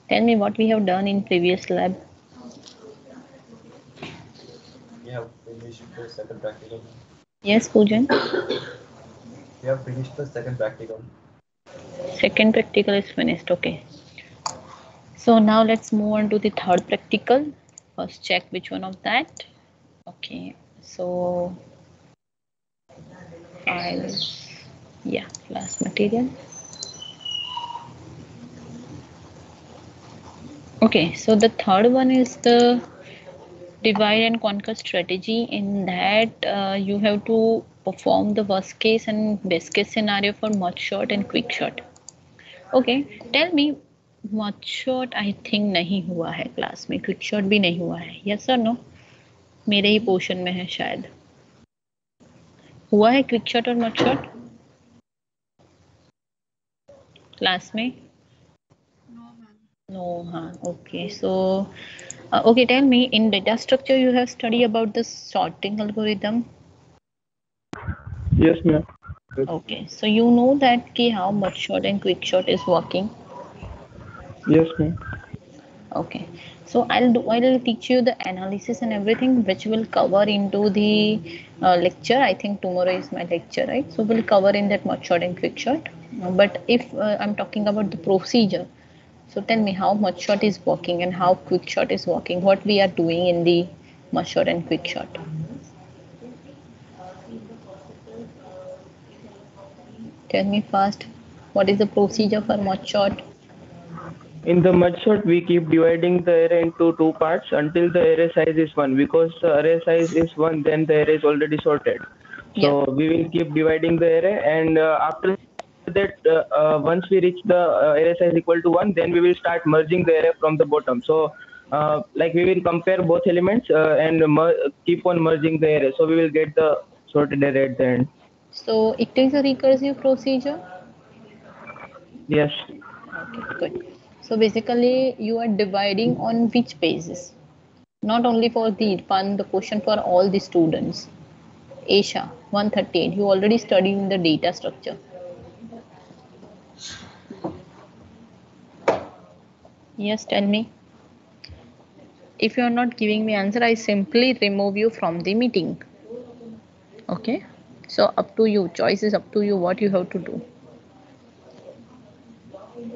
Tell me what we have done in previous lab. We have finished the second practical. Yes, Poojan. We have finished the second practical. Second practical is finished. Okay. So now let's move on to the third practical. First check which one of that. Okay. So files. Yeah, class material. Okay. So the third one is the divide and conquer strategy. In that, you have to perform the worst case and best case scenario for merge shot and quick shot. Okay, tell me, much shot I think नहीं हुआ है class में, quick shot भी नहीं हुआ है, yes sir no? मेरे ही portion में है शायद। हुआ है क्विक शॉट और मच शॉट क्लास में? नो, हाँ, okay. So okay, tell me, in data structure you have studied about the sorting algorithm. Yes, ma'am. Okay, so you know that ki how merge shot and quick shot is working. Yes, ma'am. Okay, so I'll teach you the analysis and everything, which will cover into the lecture. I think tomorrow is my lecture, right? So we'll cover in that merge shot and quick shot. But if I'm talking about the procedure, so tell me how merge shot is working and how quick shot is working. What we are doing in the merge shot and quick shot. Tell me fast. What is the procedure for merge shot? In the merge sort, we keep dividing the array into two parts until the array size is 1. Because the array size is 1, then the array is already sorted. So Yeah. we will keep dividing the array, and after that, once we reach the array size equal to 1, then we will start merging the array from the bottom. So like we will compare both elements and keep on merging the array. So we will get the sorted array at the end. So it is a recursive procedure. Yes. Okay, good. So basically, you are dividing on which basis? Not only for the Irfan, the question for all the students. Asia, 138. You already studied in the data structure. Yes, tell me. If you are not giving me answer, I simply remove you from the meeting. Okay. So up to you. Choice is up to you. What you have to do.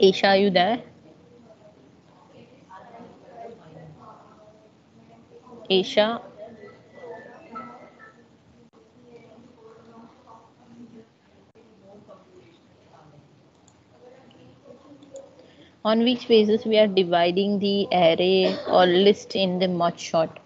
Asia, are you there? Asia. On which basis we are dividing the array or list in the merge shot?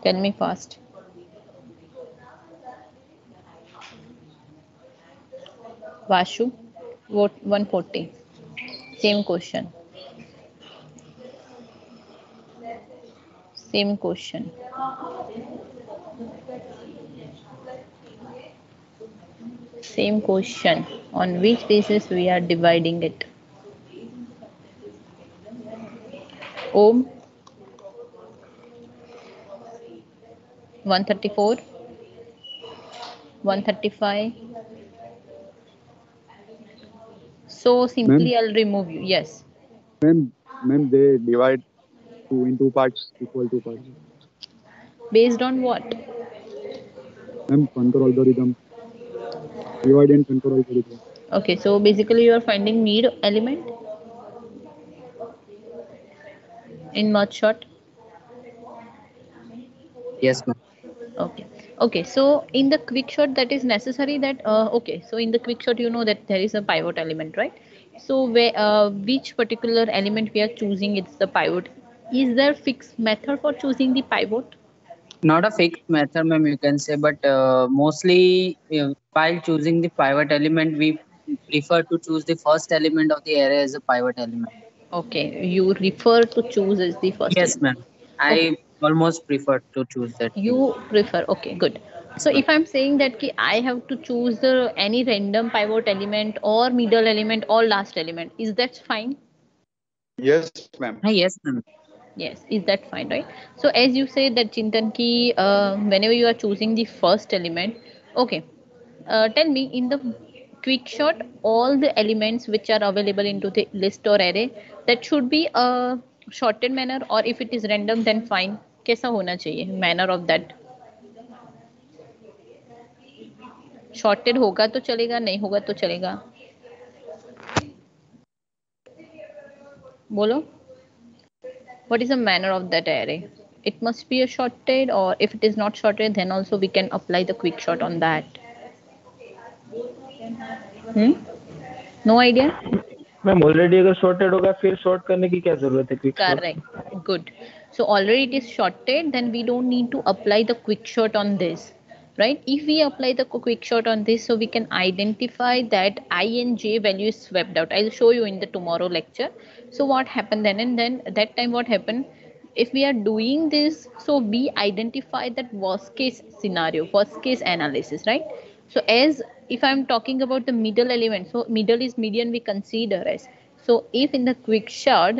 Tell me fast. Vashu, what 140. Same question. Same question. Same question. On which basis we are dividing it? Om 134, 135. So Ma'am, simply I'll remove you. Yes. ma'am, they divide two in two parts, equal two parts. Based on what? Ma'am, contour algorithm, divide and contour algorithm. Okay, so basically you are finding mid element in merge shot. Yes, ma'am. Okay. Okay, so in the quick shot that is necessary that okay, so in the quick shot you know that there is a pivot element, right? So where which particular element we are choosing, it's the pivot. Is there fixed method for choosing the pivot? Not a fixed method, ma'am, you can say, but mostly while choosing the pivot element, we prefer to choose the first element of the array as a pivot element. Okay, you refer to choose as the first Yes, element. ma'am. Okay, I almost prefer to choose that thing. you prefer. Okay, good. So if I'm saying that ki I have to choose the any random pivot element or middle element or last element, is that fine? Yes, ma'am. Yes, ma'am. Yes, is that fine, right? So as you say that Chintan ki whenever you are choosing the first element, okay. Tell me in the quick shot all the elements which are available into the list or array that should be a shorted manner or if it is random then fine. कैसा होना चाहिए manner of that? Shorted होगा तो चलेगा नहीं होगा तो चलेगा बोलो. What is the manner of that array? It must be a shorted or if it is not shorted then also we can apply the quick shot on that. No idea? Ma'am already अगर sorted होगा फिर sort करने की क्या जरूरत है quick shot? Correct. Good. So already it is shorted, then we don't need to apply the quick shot on this, right? If we apply the quick shot on this, so we can identify that I and j value is swept out. I'll show you in the tomorrow lecture. So what happened then and then that time what happened? If we are doing this, so we identify that worst case scenario, worst case analysis, right? So as if I'm talking about the middle element, so middle is median we consider as. So if in the quick shot,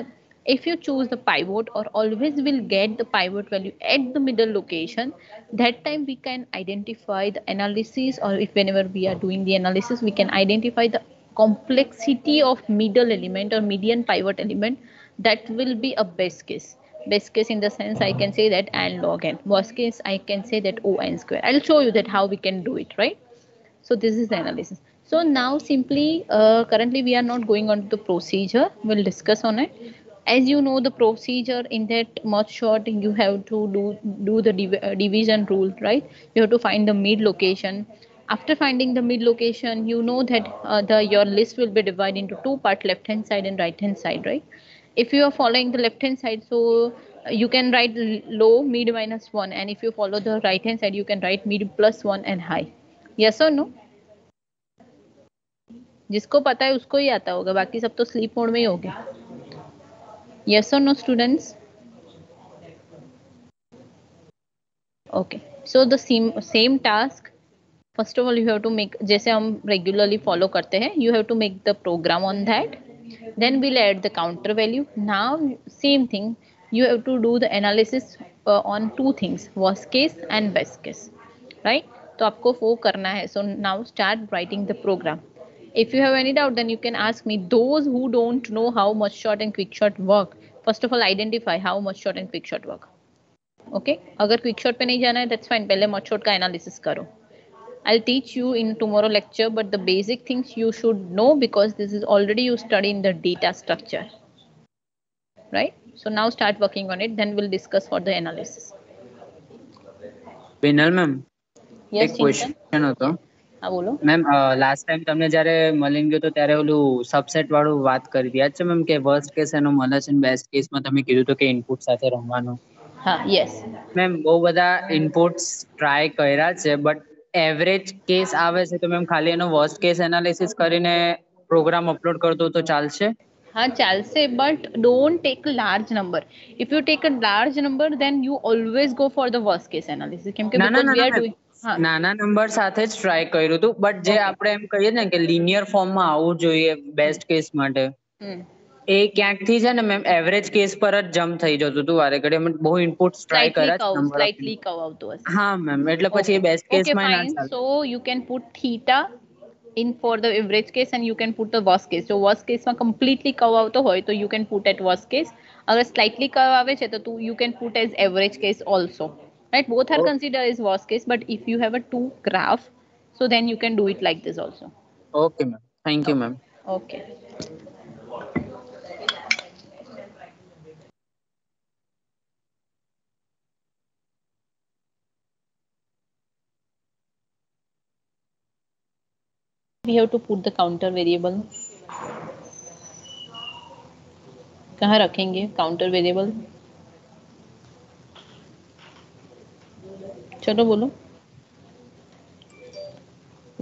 if you choose the pivot or always will get the pivot value at the middle location, that time we can identify the analysis or if whenever we are doing the analysis, we can identify the complexity of middle element or median pivot element that will be a best case. Best case in the sense I can say that n log n. Worst case I can say that O n square. I'll show you that how we can do it, right? So this is the analysis. So now simply currently we are not going on to the procedure. We'll discuss on it. As you know the procedure in that merge short you have to do the division rule, right? You have to find the mid location. After finding the mid location, you know that the your list will be divided into two part, left hand side and right hand side, right? If you are following the left hand side, so you can write low, mid minus 1, and if you follow the right hand side you can write mid plus 1 and high. Yes or no? जिसको पता है उसको ही आता होगा, बाकी सब तो sleep mode में ही होंगे. Yes or no students? Okay, so the same task. First of all you have to make, जैसे हम regularly follow करते हैं, you have to make the program on that. Then we'll add the counter value. Now same thing, you have to do the analysis on two things, worst case and best case, right? तो आपको वो करना है. So now start writing the program. If you have any doubt then you can ask me. Those who don't know how merge short and quick shot work, first of all identify how merge short and quick shot work. Okay, अगर quick shot पे नहीं जाना है that's fine, पहले merge short का analysis करो. I'll teach you in tomorrow lecture, but the basic things you should know because this is already you study in the data structure, right? So now start working on it, then we'll discuss for the analysis. Vinal ma'am Yes, એક question હતો. હા બોલો. Ma'am last time તમને જ્યારે મળી ગયો તો ત્યારે ઓલું સબસેટ વાળું વાત કરી હતી, યાદ છે મેમ કે વર્સ્ટ કેસ એનો મળે છે, બેસ્ટ કેસમાં તમે કીધું તો કે ઇનપુટ સાથે રમવાનું. હા, યસ મેમ બહુ બધા ઇનપુટ્સ ટ્રાય કર્યા છે, બટ એવરેજ કેસ આવે છે તો મેમ ખાલી એનો વર્સ્ટ કેસ એનાલિસિસ કરીને પ્રોગ્રામ અપલોડ કર દો તો ચાલશે? हाँ चालसे, but don't take a large number. If you take a large number then you always go for the worst case analysis. કેમ કે because we are doing નાના નંબર સાથે જ ટ્રાય કર્યું હતું, બટ જે આપણે એમ કહીએ ને કે લિનિયર ફોર્મમાં આવવું જોઈએ બેસ્ટ કેસ માટે, એ ક્યાંકથી છે ને મેમ એવરેજ કેસ પર જ જમ્પ થઈ જતું હતું વારે ઘડી. અમે બહુ ઇનપુટ્સ ટ્રાય કર્યા છે. slightly curve આવતું હશે. હા મેમ, એટલે પછી એ બેસ્ટ કેસમાં ના ચાલે. So you can put theta in for the average case and you can put the worst case. So worst case માં completely curve આવતો હોય તો you can put at worst case. અગર slightly curve આવે છે તો you can put as average case also, right? Both are considered as worst case, but if you have a two graph, so then you can do it like this also. Okay ma'am, thank you ma'am. Okay. We have to put the counter variable. कहाँ रखेंगे counter variable? चलो बोलो.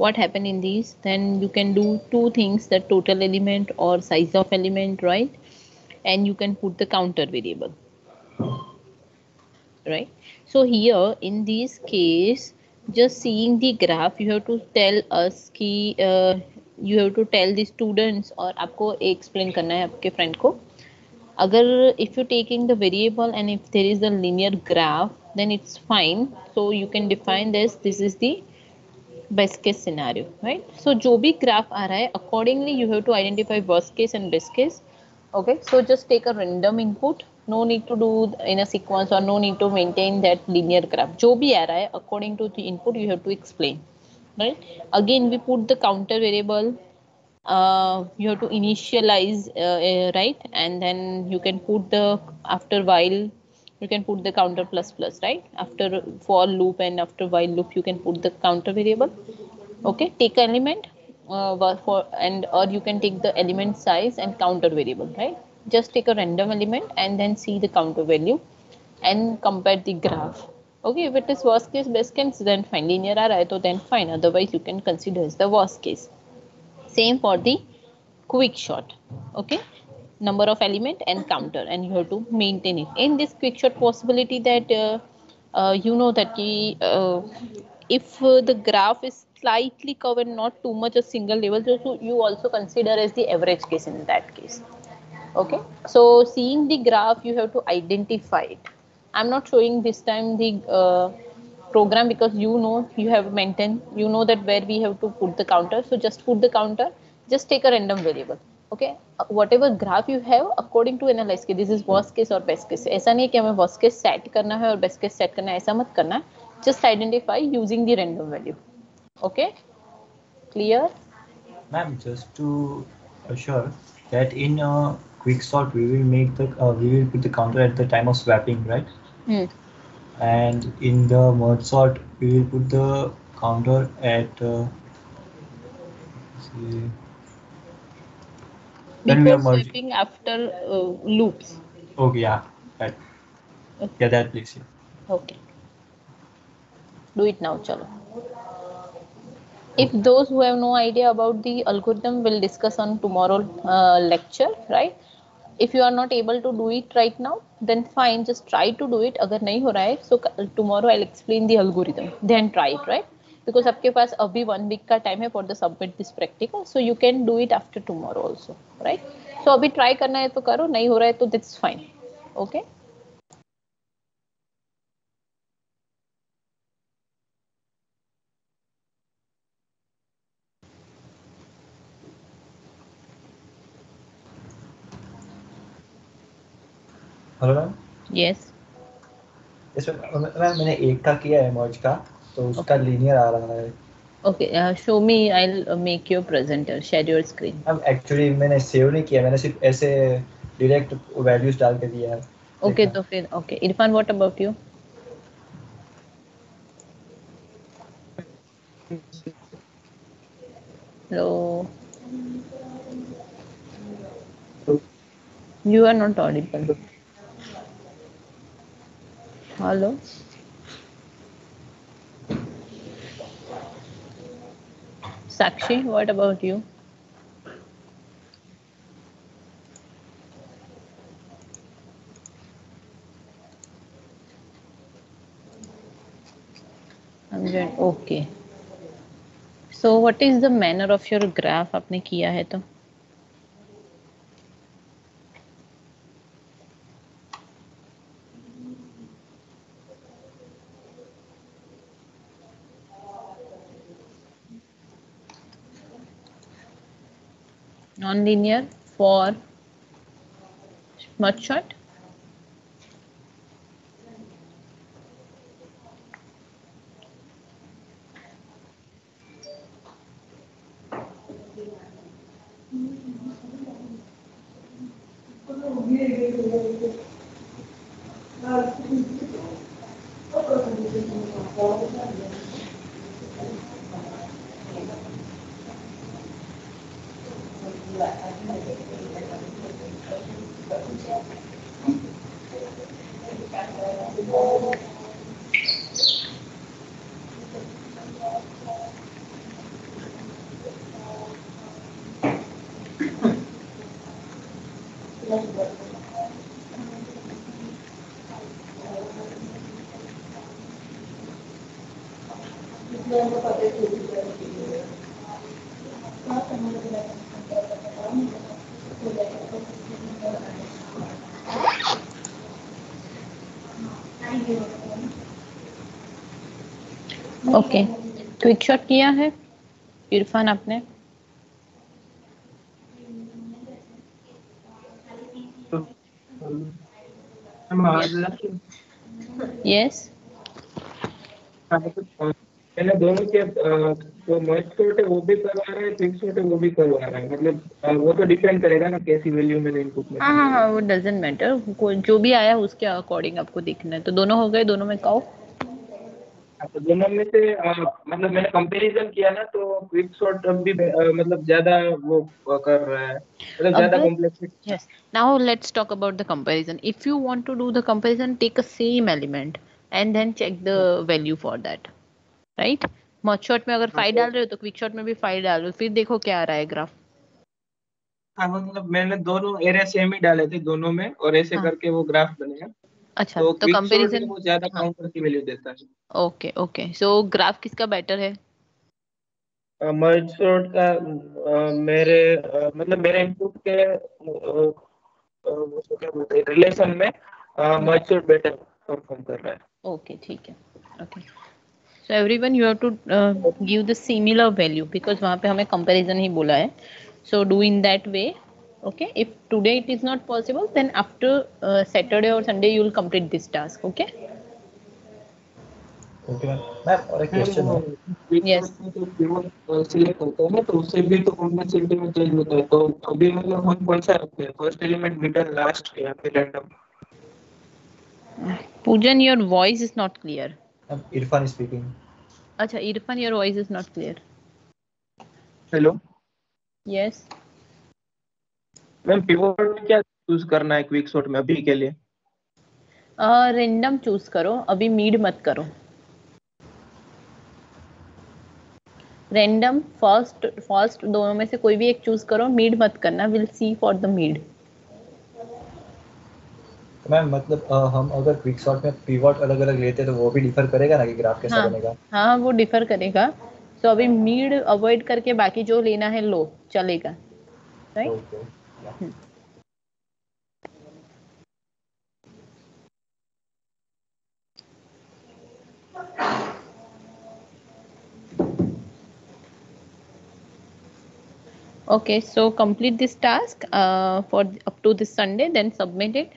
What happened in these? Then you can do two things, the total element or size of element, right? And you can put the counter variable, right? So here in this case, just seeing the graph, you have to tell us कि you have to tell the students और आपको explain करना है आपके friend को Agar if you're taking the variable and if there is a linear graph, then it's fine. So you can define this is the best case scenario, right? So जो भी graph आ रहा है, accordingly you have to identify worst case and best case. Okay, so just take a random input. No need to do in a sequence or no need to maintain that linear graph. जो भी आ रहा है, according to the input you have to explain, right? Again we put the counter variable. You have to initialize, right? And then you can put the after while you can put the counter plus plus, right? After for loop and after while loop you can put the counter variable. Okay, take element for and or you can take the element size and counter variable, right? Just take a random element and then see the counter value and compare the graph. Okay, if it is worst case best case, then fine. Linear aa raha hai to then fine, otherwise you can consider as the worst case. Same for the quick shot. Okay, number of element and counter, and you have to maintain it in this quick shot possibility that you know that if the graph is slightly covered, not too much a single level, so you also consider as the average case in that case. Okay, so seeing the graph you have to identify it. I'm not showing this time the program because you have maintained, that where we have to put the counter, so just put the counter, just take a random variable. Okay, whatever graph you have, according to analyze के this is worst case or best case. ऐसा नहीं कि हमें worst case set करना है और best case set करना है, ऐसा मत करना. Just identify using the random value. Okay, clear? Ma'am, just to assure that in quicksort we will make the we will put the counter at the time of swapping, right? And in the merge sort we will put the counter at see, when we are Before merging. swapping, after loops. Okay, yeah, right. Okay. Yeah, that please. Yeah. Okay. Do it now, chalo. If those who have no idea about the algorithm will discuss on tomorrow lecture, right? If you are not able to do it right now, then fine, just try to do it. अगर नहीं हो रहा है, so tomorrow I'll explain the algorithm. Then try it, right? Because आपके पास अभी 1 week का time है for the submit this practical, so you can do it after tomorrow also, right? So अभी try करना है तो करो, नहीं हो रहा है तो that's fine. Okay? Hello ma'am. Yes. इसमें मैम मैंने एक का किया है मर्ज का, तो उसका लीनियर आ रहा है. Okay, show me. I'll make your presenter. Share your screen. अब एक्चुअली मैंने सेव नहीं किया, मैंने सिर्फ ऐसे डायरेक्ट वैल्यूज डाल के दिया है. Okay, तो फिर okay. Irfan, what about you? Hello. You are not audible. Hello. Sakshi, what about you? Okay. So what is the manner of your graph आपने किया है तो? Non-linear for merge sort? Okay, quick shot किया है इरफान आपने? Yes. मैंने दोनों के जो मर्ज शॉट है वो भी करवा रहा है, क्विक शॉट है वो भी करवा रहा है, मतलब वो तो डिपेंड करेगा ना कैसी वैल्यू मैंने इनपुट में। हाँ, वो डजंट मैटर, जो भी आया उसके अकॉर्डिंग आपको देखना है। तो दोनों हो गए, दोनों में कहो। तो दोनों में से मतलब मैंने कंपैरिजन किया ना, तो क्विक शॉट अब भी मतलब ज्यादा वो कर रहा है, मतलब ज्यादा complexity. Yes. Now let's talk about the comparison. If you want to do the comparison, take a same element and then check the value for that. Right? Merge shot में अगर 5 डाल रहे हो तो क्विक शॉट में भी 5 डालो, फिर देखो क्या आ रहा है ग्राफ। हाँ, मतलब मैंने दोनों एरे सेम ही डाले थे दोनों में, और ऐसे करके वो ग्राफ बनेगा। अच्छा, तो तो क्विक शॉट कंपैरिजन। वो ज्यादा काउंटर की वैल्यू देता है। ओके ओके, सो ग्राफ किसका बेटर है? मर्ज शॉट का मेरे मतलब मेरे इनपुट के वो क्या बोलते हैं रिलेशन में मर्ज शॉट बेटर परफॉर्म कर रहा है। ओके, ठीक है। Okay, so everyone you have to give the similar value, because वहाँ पे हमें कंपैरिजन ही बोला है। So do in that way. Okay, if today it is not possible, then after Saturday or Sunday you will complete this task. Okay. Okay ma'am. Ma'am और एक question है। Yes. Select होता है ना, तो उससे भी तो कॉम्प्लेक्सिटी में चेंज होता है। तो अभी मतलब हम कौन सा रखते हैं, फर्स्ट एलिमेंट, मिडल, लास्ट, या फिर random? Poojan, your voice is not clear. Irfan speaking. अच्छा, Irfan, your voice is not clear. Hello Yes. Ma'am, pivot क्या चूज करना है क्विक शॉट में अभी के लिए? रेंडम चूज करो, अभी मीड मत करो। रेंडम फर्स्ट दोनों में से कोई भी एक चूज करो, मीड मत करना। Will see for the mid. Ma'am मतलब हम अगर क्विक शॉट में पिवट अलग अलग लेते हैं तो वो भी डिफर करेगा ना कि ग्राफ कैसा हाँ बनेगा? हाँ, वो डिफर करेगा। तो अभी मीड अवॉइड करके बाकी जो लेना है लो, चलेगा। Right. Okay. Okay, so complete this task for up to this Sunday, then submit it.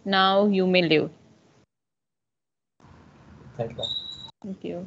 Now you may leave. Thank you. Thank you.